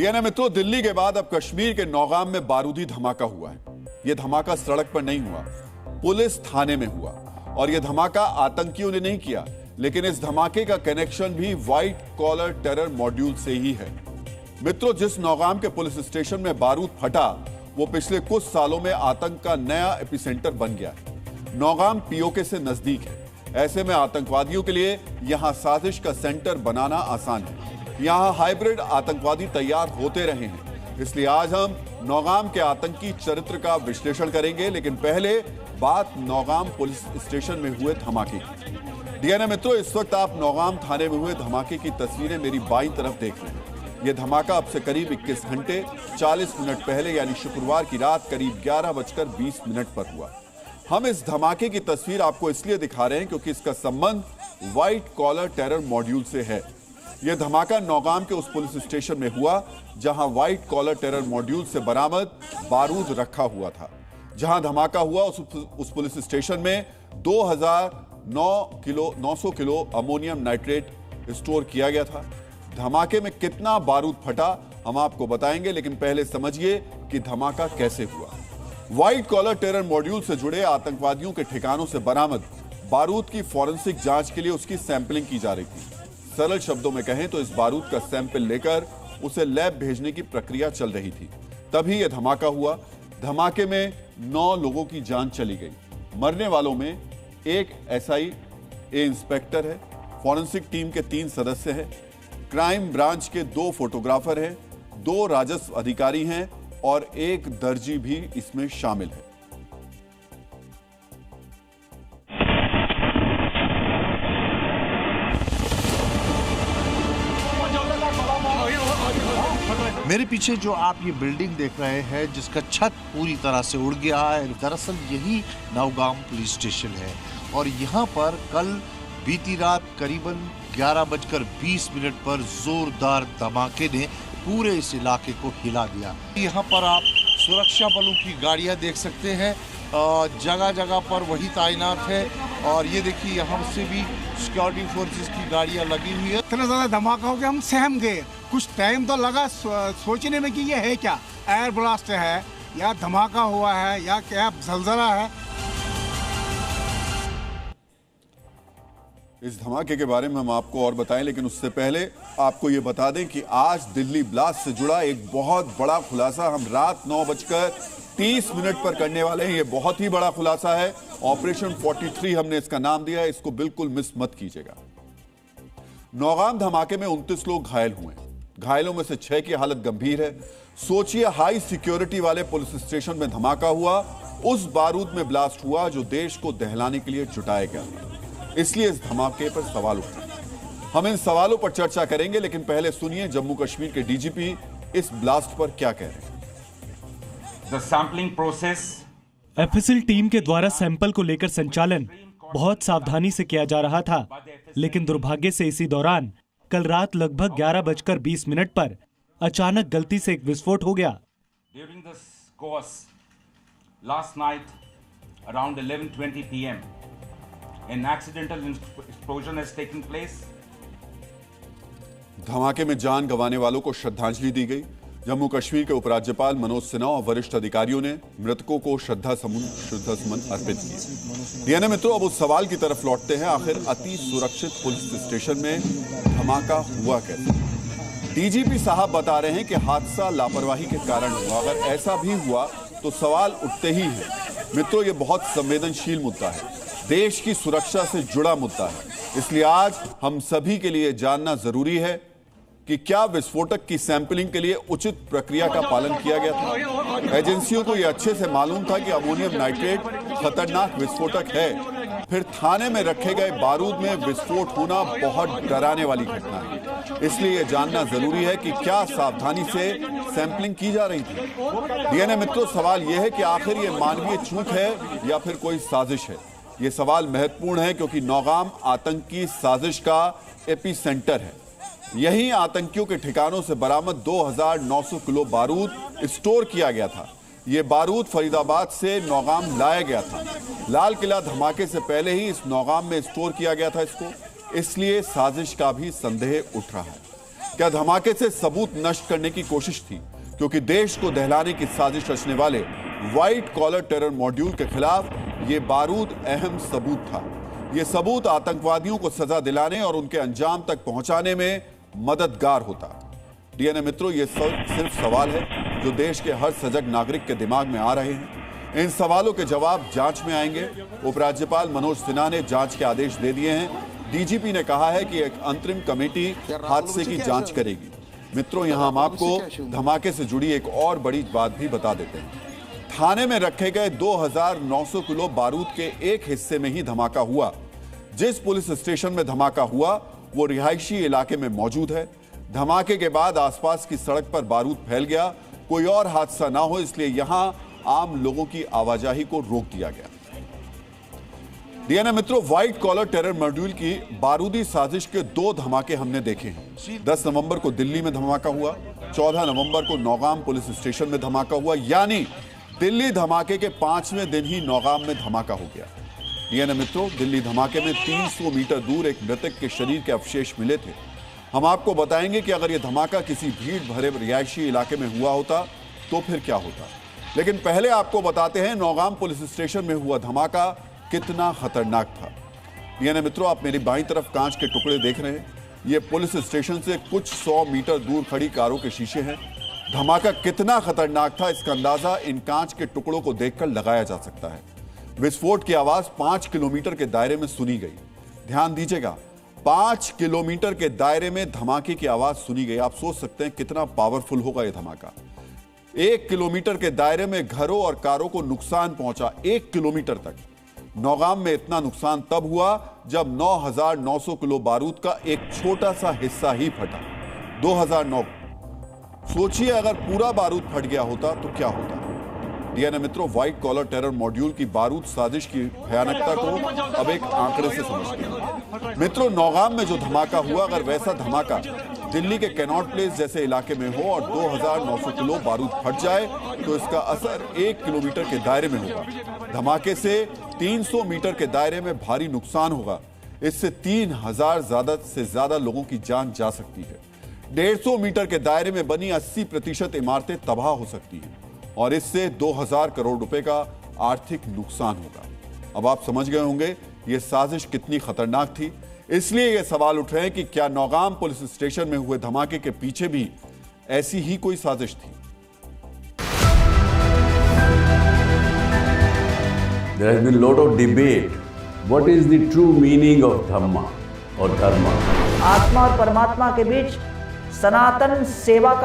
DNA मित्रों, दिल्ली के बाद अब कश्मीर के नौगाम में बारूदी धमाका हुआ है। यह धमाका सड़क पर नहीं हुआ, पुलिस थाने में हुआ। और यह धमाका आतंकियों ने नहीं किया, लेकिन इस धमाके का कनेक्शन भी व्हाइट कॉलर टेरर मॉड्यूल से ही है। मित्रों, जिस नौगाम के पुलिस स्टेशन में बारूद फटा, वो पिछले कुछ सालों में आतंक का नया एपिसेंटर बन गया है। नौगाम पीओके से नजदीक है, ऐसे में आतंकवादियों के लिए यहां साजिश का सेंटर बनाना आसान है। यहां हाइब्रिड आतंकवादी तैयार होते रहे हैं, इसलिए आज हम नौगाम के आतंकी चरित्र का विश्लेषण करेंगे। लेकिन पहले बात नौगाम पुलिस स्टेशन में हुए धमाके की। डीएनए मित्रों, इस वक्त आप नौगाम थाने में हुए धमाके की तस्वीरें मेरी बाईं तरफ देख रहे हैं। यह धमाका अब से करीब 21 घंटे 40 मिनट पहले यानी शुक्रवार की रात करीब 11:20 पर हुआ। हम इस धमाके की तस्वीर आपको इसलिए दिखा रहे हैं क्योंकि इसका संबंध व्हाइट कॉलर टेरर मॉड्यूल से है। यह धमाका नौगाम के उस पुलिस स्टेशन में हुआ जहां व्हाइट कॉलर टेरर मॉड्यूल से बरामद बारूद रखा हुआ था। जहां धमाका हुआ उस पुलिस स्टेशन में 900 किलो अमोनियम नाइट्रेट स्टोर किया गया था। धमाके में कितना बारूद फटा हम आपको बताएंगे, लेकिन पहले समझिए कि धमाका कैसे हुआ। व्हाइट कॉलर टेरर मॉड्यूल से जुड़े आतंकवादियों के ठिकानों से बरामद बारूद की फॉरेंसिक जांच के लिए उसकी सैंपलिंग की जा रही थी। सरल शब्दों में कहें तो इस बारूद का सैंपल लेकर उसे लैब भेजने की प्रक्रिया चल रही थी, तभी यह धमाका हुआ। धमाके में 9 लोगों की जान चली गई। मरने वालों में एक एसआई इंस्पेक्टर है, फॉरेंसिक टीम के 3 सदस्य हैं, क्राइम ब्रांच के 2 फोटोग्राफर हैं, 2 राजस्व अधिकारी हैं और 1 दर्जी भी इसमें शामिल है। मेरे पीछे जो आप ये बिल्डिंग देख रहे हैं जिसका छत पूरी तरह से उड़ गया है, दरअसल यही नौगाम पुलिस स्टेशन है। और यहाँ पर कल बीती रात करीबन 11:20 पर जोरदार धमाके ने पूरे इस इलाके को हिला दिया। यहाँ पर आप सुरक्षा बलों की गाड़ियाँ देख सकते हैं, जगह जगह पर वही तैनात है। और ये देखिए यहाँ से भी सिक्योरिटी फोर्सेस की गाड़ियाँ लगी हुई है। इतना ज़्यादा धमाका हो गया, हम सहम गए। कुछ टाइम तो लगा सोचने में कि ये है क्या, एयर ब्लास्ट है या धमाका हुआ है या क्या जलजला है। इस धमाके के बारे में हम आपको और बताएं, लेकिन उससे पहले आपको ये बता दें कि आज दिल्ली ब्लास्ट से जुड़ा एक बहुत बड़ा खुलासा हम रात 9:30 पर करने वाले हैं। ये बहुत ही बड़ा खुलासा है। ऑपरेशन 43 हमने इसका नाम दिया है, इसको बिल्कुल मिस मत कीजिएगा। नौगाम धमाके में 29 लोग घायल हुए। घायलों में से 6 की हालत गंभीर है। सोचिए, हाई सिक्योरिटी वाले पुलिस स्टेशन में धमाका हुआ, उस बारूद में ब्लास्ट हुआ जो देश को दहलाने के लिए जुटाया गया था। इसलिए इस धमाके पर सवाल उठे। हम इन सवालों पर चर्चा करेंगे, लेकिन पहले सुनिए जम्मू कश्मीर के डीजीपी इस ब्लास्ट पर क्या कह रहे हैं। The sampling process FSL team के द्वारा सैंपल को लेकर संचालन बहुत सावधानी से किया जा रहा था, लेकिन दुर्भाग्य से इसी दौरान कल रात लगभग 11:20 पर अचानक गलती से एक विस्फोट हो गया। during this course last night around 11:20 p.m. an accidental explosion has taken place. धमाके में जान गंवाने वालों को श्रद्धांजलि दी गई। जम्मू कश्मीर के उपराज्यपाल मनोज सिन्हा और वरिष्ठ अधिकारियों ने मृतकों को श्रद्धासुमन अर्पित किए। डीएनए मित्रों, अब उस सवाल की तरफ लौटते हैं, आखिर अति सुरक्षित पुलिस स्टेशन में धमाका हुआ कैसे। डीजीपी साहब बता रहे हैं कि हादसा लापरवाही के कारण हुआ। अगर ऐसा भी हुआ तो सवाल उठते ही हैं। मित्रों, ये बहुत संवेदनशील मुद्दा है, देश की सुरक्षा से जुड़ा मुद्दा है। इसलिए आज हम सभी के लिए जानना जरूरी है कि क्या विस्फोटक की सैंपलिंग के लिए उचित प्रक्रिया का पालन किया गया था। एजेंसियों को यह अच्छे से मालूम था कि अमोनियम नाइट्रेट खतरनाक विस्फोटक है। फिर थाने में रखे गए बारूद में विस्फोट होना बहुत डराने वाली घटना है। इसलिए यह जानना जरूरी है कि क्या सावधानी से सैंपलिंग की जा रही थी। डीएनए मित्रों, सवाल यह है कि आखिर यह मानवीय चूक है या फिर कोई साजिश है। यह सवाल महत्वपूर्ण है क्योंकि नौगाम आतंकी साजिश का एपिसेंटर है। यही आतंकियों के ठिकानों से बरामद 2900 किलो बारूद स्टोर किया गया था। यह बारूद फरीदाबाद से नौगाम लाया गया था। लाल किला धमाके से पहले ही इस नौगाम में स्टोर किया गया था इसको, इसलिए साजिश का भी संदेह उठ रहा है। क्या धमाके से सबूत नष्ट करने की कोशिश थी? क्योंकि देश को दहलाने की साजिश रचने वाले व्हाइट कॉलर टेरर मॉड्यूल के खिलाफ यह बारूद अहम सबूत था। यह सबूत आतंकवादियों को सजा दिलाने और उनके अंजाम तक पहुंचाने में मददगार होता। डीएनए मित्रों, ये सिर्फ सवाल है जो देश के हर सजग नागरिक के दिमाग में आ रहे हैं। इन सवालों के जवाब जांच में आएंगे। उपराज्यपाल मनोज सिन्हा ने जांच के आदेश दे दिए हैं। डीजीपी ने कहा है कि एक अंतरिम कमेटी हादसे की जांच करेगी। मित्रों, यहां हम आपको धमाके से जुड़ी एक और बड़ी बात भी बता देते हैं। थाने में रखे गए 2900 किलो बारूद के एक हिस्से में ही धमाका हुआ। जिस पुलिस स्टेशन में धमाका हुआ वो रिहायशी इलाके में मौजूद है। धमाके के बाद आसपास की सड़क पर बारूद फैल गया। कोई और हादसा ना हो इसलिए यहां आम लोगों की आवाजाही को रोक दिया गया। डीएनए मित्रों, व्हाइट कॉलर टेरर मॉड्यूल की बारूदी साजिश के 2 धमाके हमने देखे हैं। 10 नवंबर को दिल्ली में धमाका हुआ, 14 नवंबर को नौगाम पुलिस स्टेशन में धमाका हुआ, यानी दिल्ली धमाके के 5वें दिन ही नौगाम में धमाका हो गया। डीएनए मित्रों, दिल्ली धमाके में 300 मीटर दूर एक मृतक के शरीर के अवशेष मिले थे। हम आपको बताएंगे कि अगर यह धमाका किसी भीड़ भरे रिहायशी इलाके में हुआ होता तो फिर क्या होता। लेकिन पहले आपको बताते हैं नौगाम पुलिस स्टेशन में हुआ धमाका कितना खतरनाक था। डीएनए मित्रों, आप मेरी बाईं तरफ कांच के टुकड़े देख रहे हैं। ये पुलिस स्टेशन से कुछ 100 मीटर दूर खड़ी कारों के शीशे हैं। धमाका कितना खतरनाक था इसका अंदाजा इन कांच के टुकड़ों को देखकर लगाया जा सकता है। विस्फोट की आवाज 5 किलोमीटर के दायरे में सुनी गई। ध्यान दीजिएगा, 5 किलोमीटर के दायरे में धमाके की आवाज सुनी गई। आप सोच सकते हैं कितना पावरफुल होगा यह धमाका। 1 किलोमीटर के दायरे में घरों और कारों को नुकसान पहुंचा। 1 किलोमीटर तक। नौगाम में इतना नुकसान तब हुआ जब 9,900 किलो बारूद का एक छोटा सा हिस्सा ही फटा। 2009। सोचिए अगर पूरा बारूद फट गया होता तो क्या होता। डीएनए मित्रों, व्हाइट कॉलर टेरर मॉड्यूल की बारूद साजिश की भयानकता को अब एक आंकड़े से समझते हैं। मित्रों, नौगाम में जो धमाका हुआ, अगर वैसा धमाका दिल्ली के कैनॉट प्लेस जैसे इलाके में हो और 2,900 किलो बारूद फट जाए तो इसका असर 1 किलोमीटर के दायरे में होगा। धमाके से 300 मीटर के दायरे में भारी नुकसान होगा। इससे 3,000 ज्यादा से ज्यादा लोगों की जान जा सकती है। 150 मीटर के दायरे में बनी 80% इमारतें तबाह हो सकती हैं और इससे 2,000 करोड़ रुपए का आर्थिक नुकसान होगा। अब आप समझ गए होंगे यह साजिश कितनी खतरनाक थी। इसलिए यह सवाल उठ रहे हैं कि क्या नौगाम पुलिस स्टेशन में हुए धमाके के पीछे भी ऐसी ही कोई साजिश थी। There has been a lot of debate. What is the true meaning of Dhamma or Dharma? आत्मा और परमात्मा के बीच सनातन सेवा का